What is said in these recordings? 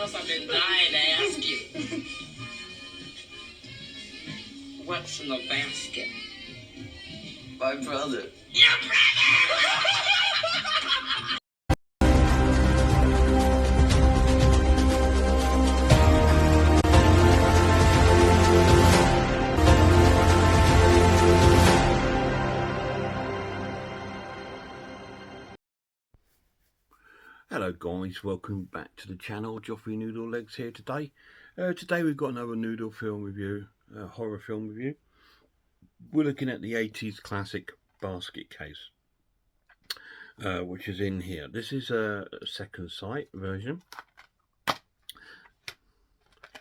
else I've been dying to ask you. What's in the basket? My brother. Your brother! Hello guys, welcome back to the channel. Joffrey Noodle Legs here today. Today we've got another Noodle film review, horror film review. We're looking at the 80s classic Basket Case, which is in here. This is a second sight version.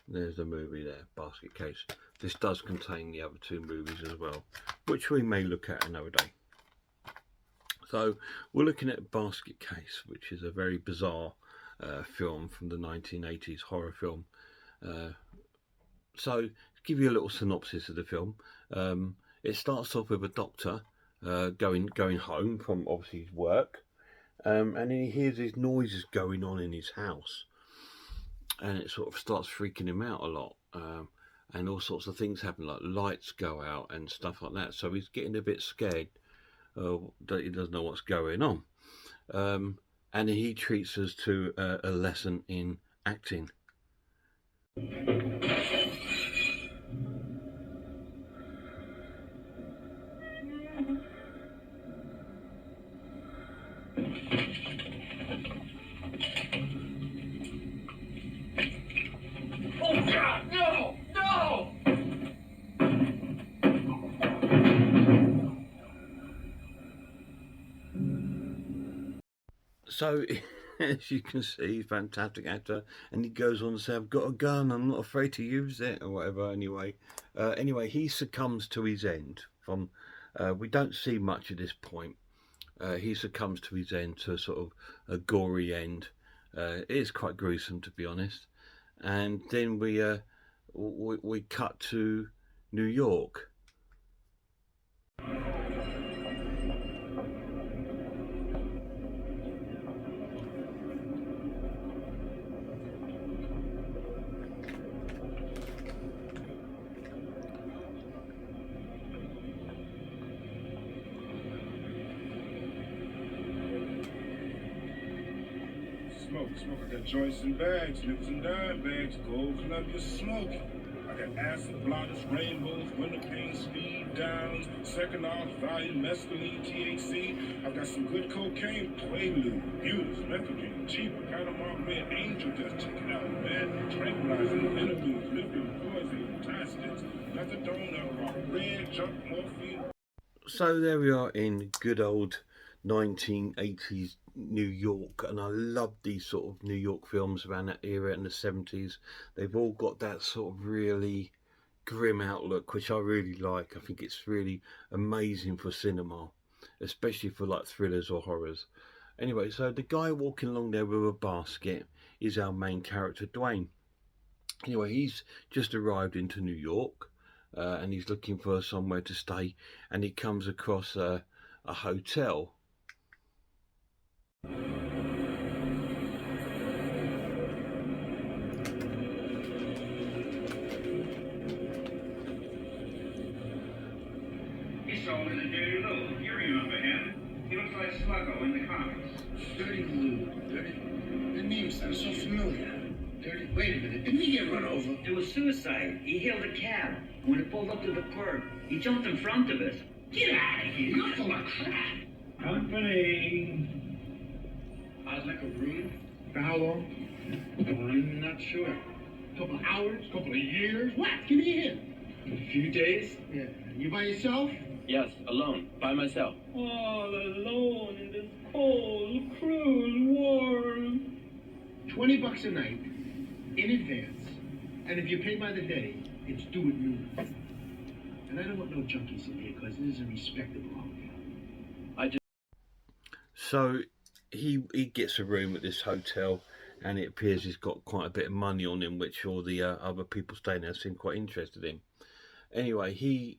There's the movie there, Basket Case. This does contain the other two movies as well, which we may look at another day. So we're looking at Basket Case, which is a very bizarre film from the 1980s, horror film. So to give you a little synopsis of the film, it starts off with a doctor going home from obviously his work, and he hears these noises going on in his house, and it sort of starts freaking him out a lot, and all sorts of things happen, like lights go out and stuff like that. So he's getting a bit scared. That he doesn't know what's going on, and he treats us to a lesson in acting. Oh God, no! No! So as you can see, fantastic actor, and he goes on to say, I've got a gun, I'm not afraid to use it, or whatever. Anyway, he succumbs to his end. From we don't see much at this point. He succumbs to his end, to sort of a gory end. It is quite gruesome, to be honest. And then we cut to New York. Smoke. I got joints and bags, nickels and dime bags, gold Columbia smoke. I got acid blotters, rainbows, window pane, speed downs, second off value, mescaline, THC. I got some good cocaine, Quaalude, Butis, Methadone, cheaper, Panama Red Angel dust. Check it out, man. Tranquilizing, interludes, lithium, poison, tactics, methadone, alcohol, red, junk, morphine. So there we are in good old 1980s New York, and I love these sort of New York films around that era in the 70s. They've all got that sort of really grim outlook, which I really like. I think it's really amazing for cinema, especially for like thrillers or horrors. Anyway, so the guy walking along there with a basket is our main character, Dwayne. Anyway, he's just arrived into New York, and he's looking for somewhere to stay, and he comes across a hotel. He sold in a Dirty Lou. You remember him? He looks like Sluggo in the comics. Dirty Lou. Dirty. The name sounds so familiar. Dirty. Wait a minute. Didn't he get run over? It was suicide. He hailed a cab. When it pulled up to the curb, he jumped in front of us. Get out of here. You're full of crap. Company. I'd like a room. For how long? I'm not sure. Couple of hours? Couple of years? What? Give me a hint. A few days? Yeah. You by yourself? Yes, alone. By myself. All alone in this cold, cruel world. $20 a night, in advance. And if you pay by the day, it's due at noon. And I don't want no junkies in here, because this is a respectable hotel. So he gets a room at this hotel, and it appears he's got quite a bit of money on him, which all the other people staying there seem quite interested in. Anyway, he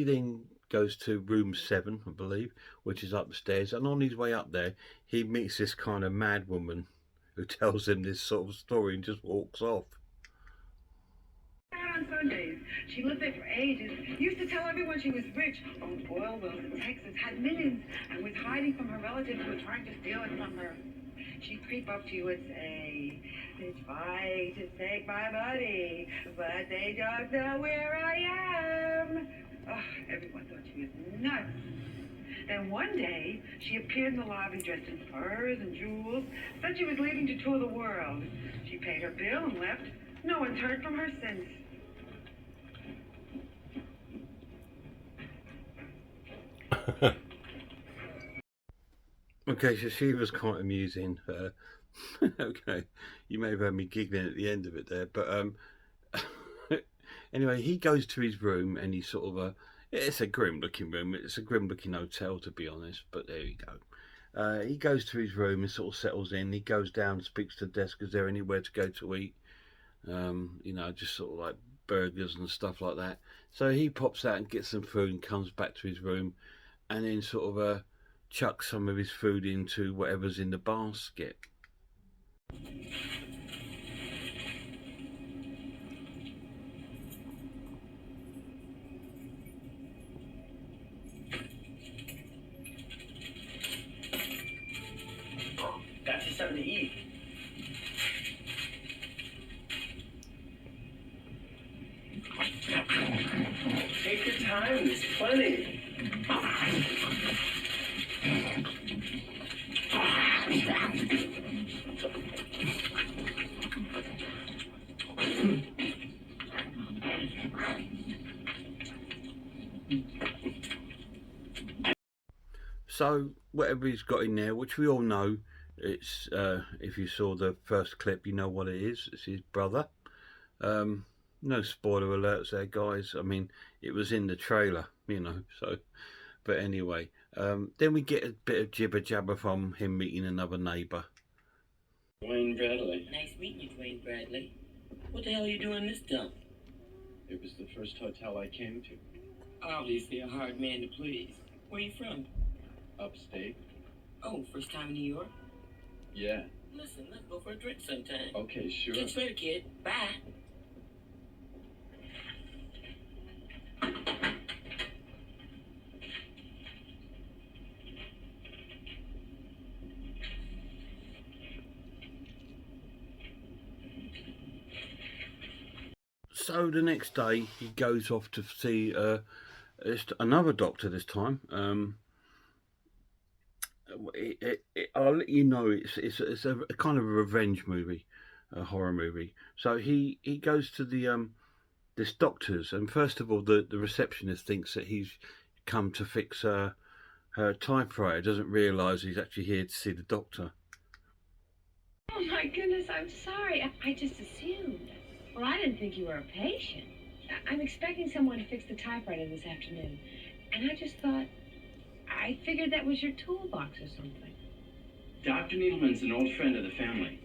then goes to room 7, I believe, which is upstairs, and on his way up there, he meets this kind of mad woman who tells him this sort of story and just walks off. On Sundays. She lived there for ages. Used to tell everyone she was rich. Owned oil wells in Texas, had millions, and was hiding from her relatives who were trying to steal it from her. She'd creep up to you and say, "They try to take my money, but they don't know where I am." Oh, everyone thought she was nuts. Then one day, she appeared in the lobby dressed in furs and jewels, said she was leaving to tour the world. She paid her bill and left. No one's heard from her since. Okay, so she was quite amusing. Okay, you may have heard me giggling at the end of it there, but anyway, he goes to his room and he's sort of it's a grim looking room. It's a grim looking hotel, to be honest, but there you go. He goes to his room and sort of settles in. He goes down, speaks to the desk, is there anywhere to go to eat? You know, just sort of like burgers and stuff like that. So he pops out and gets some food and comes back to his room and then sort of chucks some of his food into whatever's in the basket. Got you something to eat. Take your time, there's plenty. So whatever he's got in there, which we all know, it's if you saw the first clip, you know what it is. It's his brother. No spoiler alerts there, guys. I mean, it was in the trailer, you know. So, but anyway, then we get a bit of jibber jabber from him meeting another neighbour. Dwayne Bradley. Nice meeting you, Dwayne Bradley. What the hell are you doing this dump? It was the first hotel I came to. Obviously a hard man to please. Where you from? Upstate. Oh, first time in New York? Yeah. Listen, let's go for a drink sometime. Okay, sure. Catch you later, kid. Bye. So the next day he goes off to see another doctor this time. I'll let you know it's a kind of a revenge movie, a horror movie. So he goes to the this doctor's, and first of all the receptionist thinks that he's come to fix her typewriter, doesn't realise he's actually here to see the doctor. Oh my goodness, I'm sorry. I just assumed. Well, I didn't think you were a patient. I'm expecting someone to fix the typewriter this afternoon. And I just thought, I figured that was your toolbox or something. Dr. Needleman's an old friend of the family.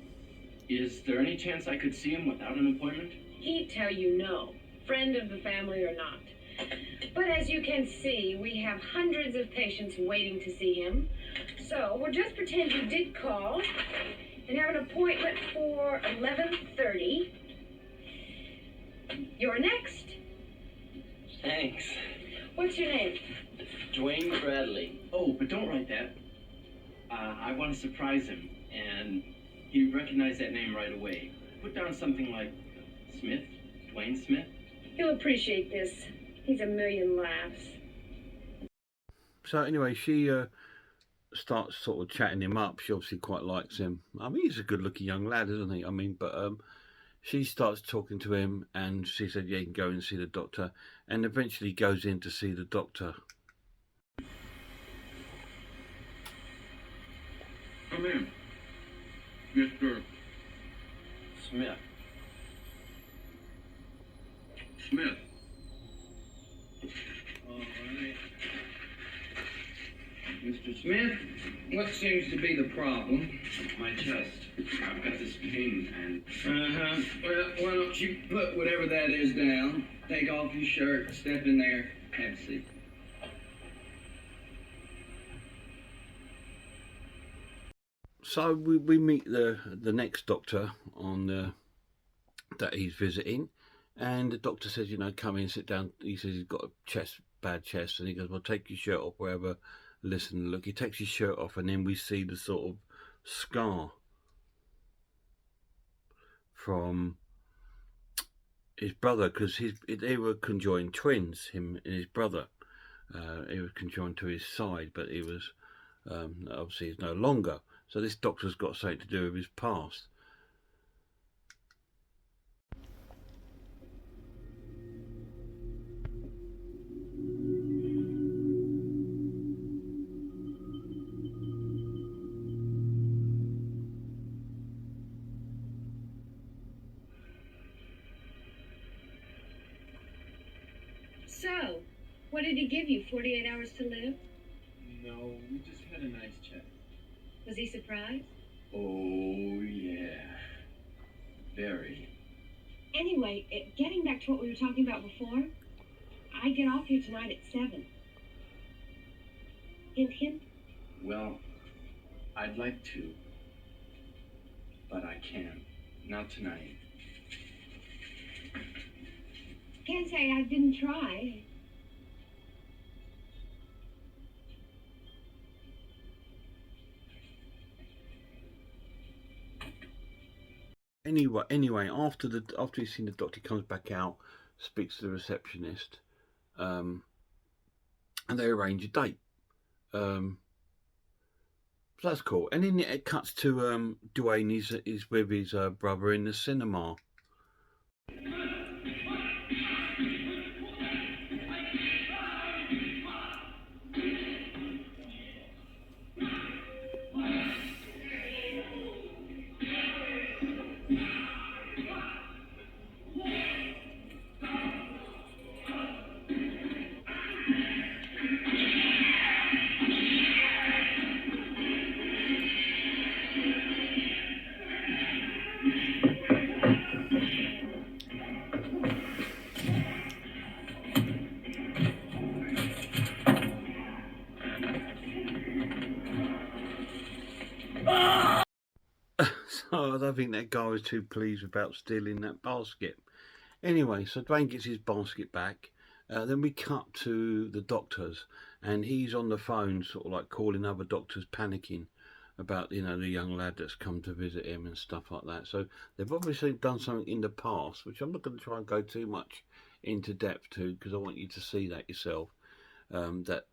Is there any chance I could see him without an appointment? He'd tell you no, friend of the family or not. But as you can see, we have hundreds of patients waiting to see him. So we'll just pretend you did call and have an appointment for 11:30. You're next. Thanks. What's your name? Dwayne Bradley. Oh, but don't write that. I want to surprise him, and he recognized that name right away. Put down something like Smith, Dwayne Smith. He'll appreciate this. He's a million laughs. So anyway, she starts sort of chatting him up. She obviously quite likes him. I mean, he's a good-looking young lad, isn't he? I mean, but she starts talking to him, and she said, "Yeah, you can go and see the doctor," and eventually goes in to see the doctor. Come in, Mr. Smith. Smith. All right. Mr. Smith, what seems to be the problem? My chest. I've got this pain and... Well, why don't you put whatever that is down, take off your shirt, step in there, have a seat. So we meet the next doctor on that he's visiting, and the doctor says, you know, come in, sit down. He says he's got a bad chest, and he goes, well, take your shirt off, wherever. Listen, look. He takes his shirt off, and then we see the sort of scar from his brother, because they were conjoined twins, him and his brother. He was conjoined to his side, but he was obviously he's no longer. So this doctor's got something to do with his past. So, what did he give you? 48 hours to live? No, we just had a nice chat. Was he surprised? Oh, yeah. Very. Anyway, getting back to what we were talking about before, I get off here tonight at 7. Hint, hint? Well, I'd like to, but I can't. Not tonight. Can't say I didn't try. Anyway, after he's seen the doctor, he comes back out, speaks to the receptionist, and they arrange a date. So that's cool. And then it cuts to Dwayne. He's with his brother in the cinema. So I don't think that guy was too pleased about stealing that basket. Anyway, so Dwayne gets his basket back. Then we cut to the doctors, and he's on the phone, sort of like calling other doctors, panicking about, you know, the young lad that's come to visit him and stuff like that. So they've obviously done something in the past, which I'm not going to try and go too much into depth to, because I want you to see that yourself, that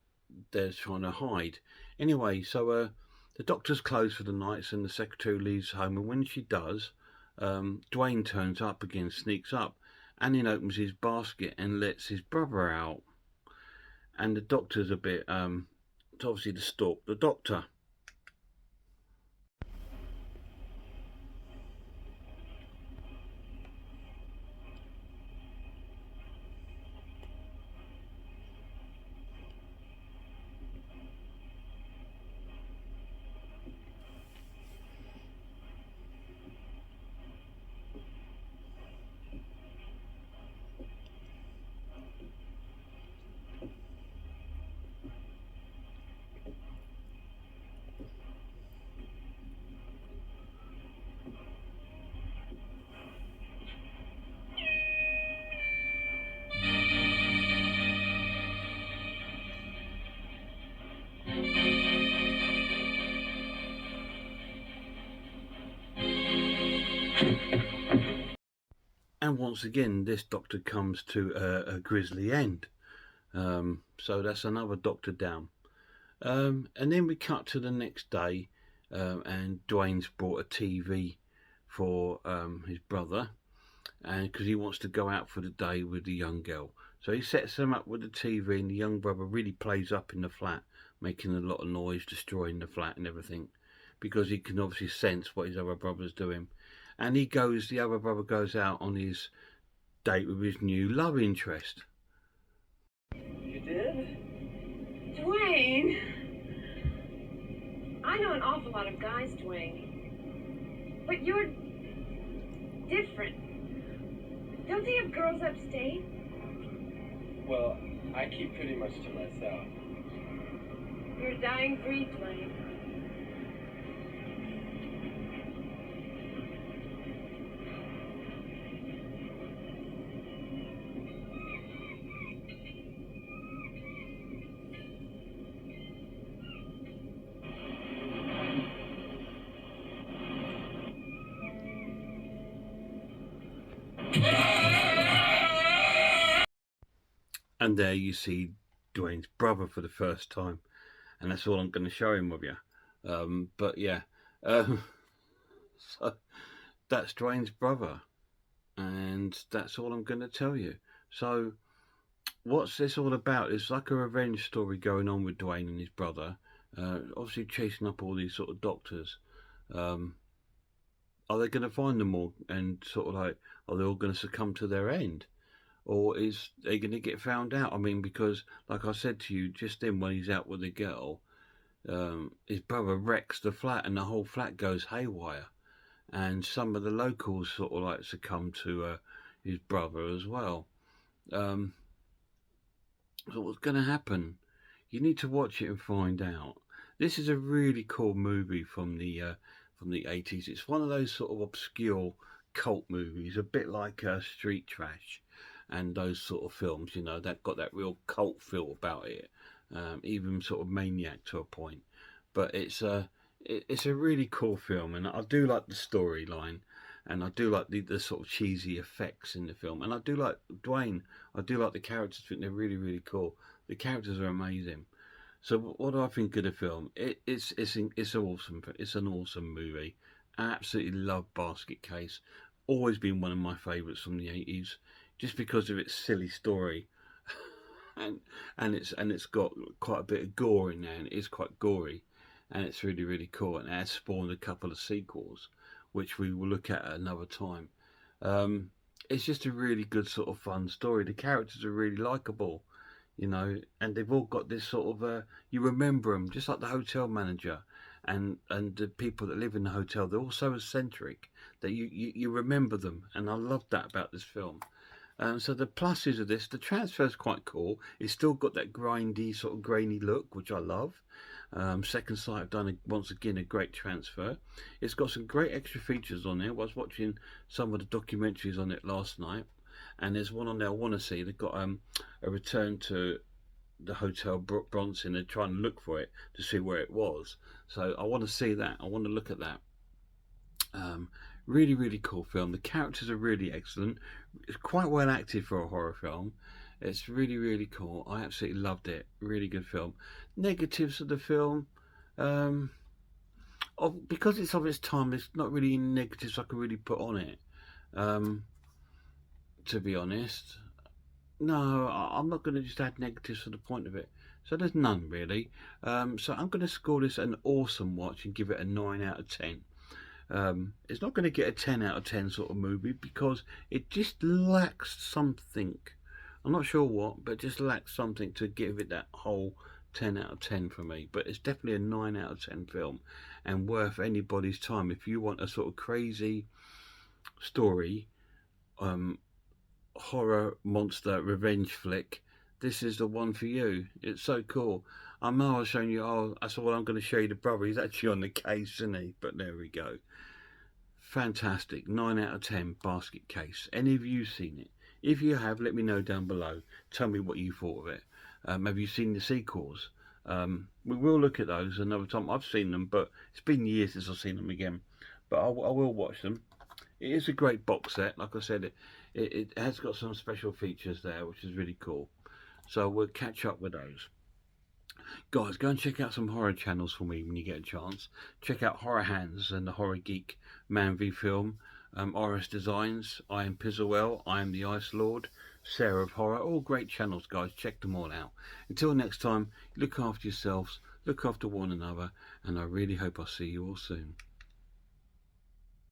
they're trying to hide. Anyway, so the doctor's closed for the night, and the secretary leaves home, and when she does, Dwayne turns up again, sneaks up, and then opens his basket and lets his brother out. And the doctor's a bit, it's obviously to stalk the doctor. And once again, this doctor comes to a grisly end. So that's another doctor down. And then we cut to the next day, and Dwayne's brought a TV for his brother, and because he wants to go out for the day with the young girl. So he sets them up with the TV, and the young brother really plays up in the flat, making a lot of noise, destroying the flat and everything, because he can obviously sense what his other brother's doing. And the other brother goes out on his date with his new love interest. You did? Dwayne! I know an awful lot of guys, Dwayne. But you're different. Don't they have girls upstate? Well, I keep pretty much to myself. You're a dying breed, Dwayne. And there you see Dwayne's brother for the first time, and that's all I'm going to show him of you. But yeah, so that's Dwayne's brother, and that's all I'm going to tell you. So what's this all about? It's like a revenge story going on with Dwayne and his brother, obviously chasing up all these sort of doctors. Are they going to find them all, and sort of like, are they all going to succumb to their end? Or is they going to get found out? I mean, because like I said to you just then, when he's out with the girl, his brother wrecks the flat and the whole flat goes haywire, and some of the locals sort of like succumb to his brother as well. So what's going to happen? You need to watch it and find out. This is a really cool movie from the 80s. It's one of those sort of obscure cult movies, a bit like Street Trash and those sort of films, you know, that got that real cult feel about it, even sort of Maniac to a point. But it's a really cool film, and I do like the storyline, and I do like the sort of cheesy effects in the film, and I do like Dwayne. I do like the characters. I think they're really, really cool. The characters are amazing. So what do I think of the film? It's awesome. It's an awesome movie. I absolutely love Basket Case. Always been one of my favourites from the 80s, just because of its silly story, and it's got quite a bit of gore in there, and it is quite gory, and it's really, really cool. And it has spawned a couple of sequels, which we will look at another time. It's just a really good sort of fun story. The characters are really likable, you know, and they've all got this sort of you remember them, just like the hotel manager and the people that live in the hotel. They're all so eccentric that you remember them, and I love that about this film. So the pluses of this, the transfer is quite cool. It's still got that grindy, sort of grainy look, which I love. Second Sight have done, once again, a great transfer. It's got some great extra features on there. I was watching some of the documentaries on it last night, and there's one on there I want to see. They've got a return to the Hotel Bronson. They're trying to look for it to see where it was. So I want to see that. I want to look at that. Really, really cool film. The characters are really excellent. It's quite well acted for a horror film. It's really, really cool. I absolutely loved it. Really good film. Negatives of the film, because it's of its time, there's not really any negatives I can really put on it. To be honest, no, I'm not going to just add negatives for the point of it. So there's none really. So I'm going to score this an awesome watch and give it a 9 out of 10. It's not going to get a 10 out of 10 sort of movie because it just lacks something. I'm not sure what, but it just lacks something to give it that whole 10 out of 10 for me. But it's definitely a 9 out of 10 film, and worth anybody's time. If you want a sort of crazy story, horror monster revenge flick, this is the one for you. It's so cool. I know I was showing you, oh, that's what I'm going to show you the brother. He's actually on the case, isn't he? But there we go. Fantastic. 9 out of 10, Basket Case. Any of you seen it? If you have, let me know down below. Tell me what you thought of it. Have you seen the sequels? We will look at those another time. I've seen them, but it's been years since I've seen them again. But I will watch them. It is a great box set. Like I said, it has got some special features there, which is really cool. So we'll catch up with those. Guys, go and check out some horror channels for me when you get a chance. Check out Horror Hands and the Horror Geek Man v Film, RS Designs, I am Pizzawell, I am the Ice Lord, Sarah of Horror. All great channels, guys. Check them all out. Until next time, look after yourselves, look after one another, and I really hope I'll see you all soon.